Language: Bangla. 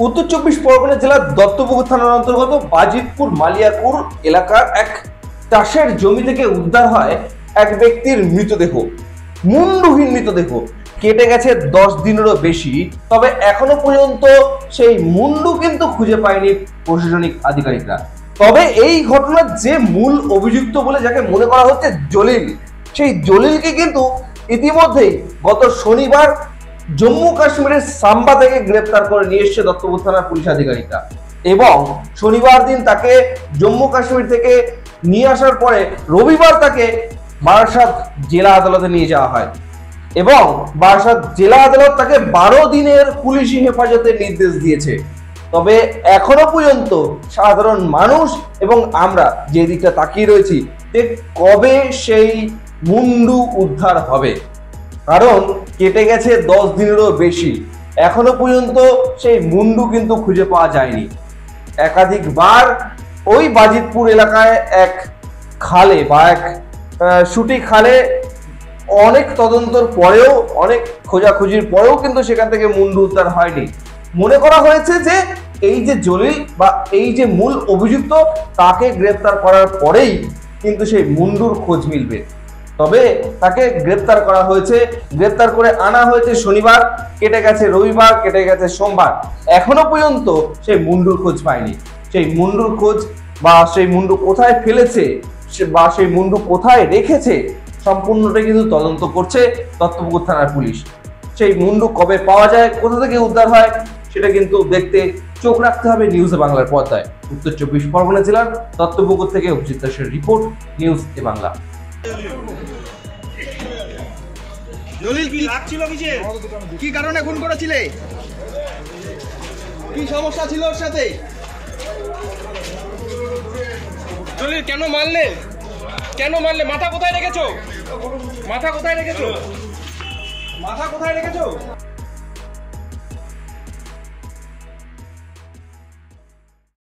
উত্তর চব্বিশ পরগনা জেলার দত্তপুকুর থানার অন্তর্গত বাজিতপুর মালিয়াপুর এলাকার এক চাষের জমি থেকে উদ্ধার হয় এক ব্যক্তির মৃতদেহ, মুন্ডহীন মৃতদেহ। কেটে গেছে 10 দিনেরও বেশি, তবে এখনো পর্যন্ত সেই মুন্ডু কিন্তু খুঁজে পায়নি প্রশাসনিক আধিকারিকরা। তবে এই ঘটনার যে মূল অভিযুক্ত বলে যাকে মনে করা হচ্ছে জলিল, সেই জলিলকে কিন্তু ইতিমধ্যেই গত শনিবার জম্মু কাশ্মীরের সাম্বা থেকে গ্রেপ্তার করে নিয়ে এসছে দত্তপুকুর থানার পুলিশ আধিকারিকরা। এবং শনিবার দিন তাকে জম্মু কাশ্মীর থেকে নিয়ে আসার পরে রবিবার তাকে বারাসাত জেলা আদালতে নিয়ে যাওয়া হয় এবং বারাসাত জেলা আদালত তাকে 12 দিনের পুলিশি হেফাজতের নির্দেশ দিয়েছে। তবে এখনো পর্যন্ত সাধারণ মানুষ এবং আমরা যে দিকটা তাকিয়ে রয়েছি যে কবে সেই মুন্ডু উদ্ধার হবে, কারণ কেটে গেছে 10 দিনেরও বেশি, এখনো পর্যন্ত সেই মুন্ডু কিন্তু খুঁজে পাওয়া যায়নি। একাধিকবার ওই বাজিতপুর এলাকায় এক খালে বা এক সুটি খালে অনেক তদন্তর পরেও, অনেক খোঁজাখুঁজির পরেও কিন্তু সেখান থেকে মুন্ডু উদ্ধার হয়নি। মনে করা হয়েছে যে এই যে জলিল বা এই যে মূল অভিযুক্ত, তাকে গ্রেপ্তার করার পরেই কিন্তু সেই মুন্ডুর খোঁজ মিলবে। তবে তাকে গ্রেপ্তার করা হয়েছে, গ্রেপ্তার করে আনা হয়েছে শনিবার, কেটে গেছে রবিবার, কেটে গেছে সোমবার, এখনো পর্যন্ত সেই মুন্ডুর খোঁজ পায়নি। সেই মুন্ডুর খোঁজ বা সেই মুন্ডু কোথায় ফেলেছে বা সেই মুন্ডু কোথায় রেখেছে সম্পূর্ণটাই কিন্তু তদন্ত করছে দত্তপুকুর থানার পুলিশ। সেই মুন্ডু কবে পাওয়া যায়, কোথা থেকে উদ্ধার হয়, সেটা কিন্তু দেখতে চোখ রাখতে হবে নিউজ এ বাংলার পর্দায়। উত্তর চব্বিশ পরগনা জেলার দত্তপুকুর থেকে অভিজিৎ দাসের রিপোর্ট, নিউজ এ বাংলা। জলিল কি লাগছিল কিসে? কি কারণে খুন করেছিলে? কি সমস্যা ছিল ওর সাথে? জলিল কেন মারলে? কেন মারলে? মাথা কোথায় রেখেছো? মাথা কোথায় রেখেছো? মাথা কোথায় রেখেছো?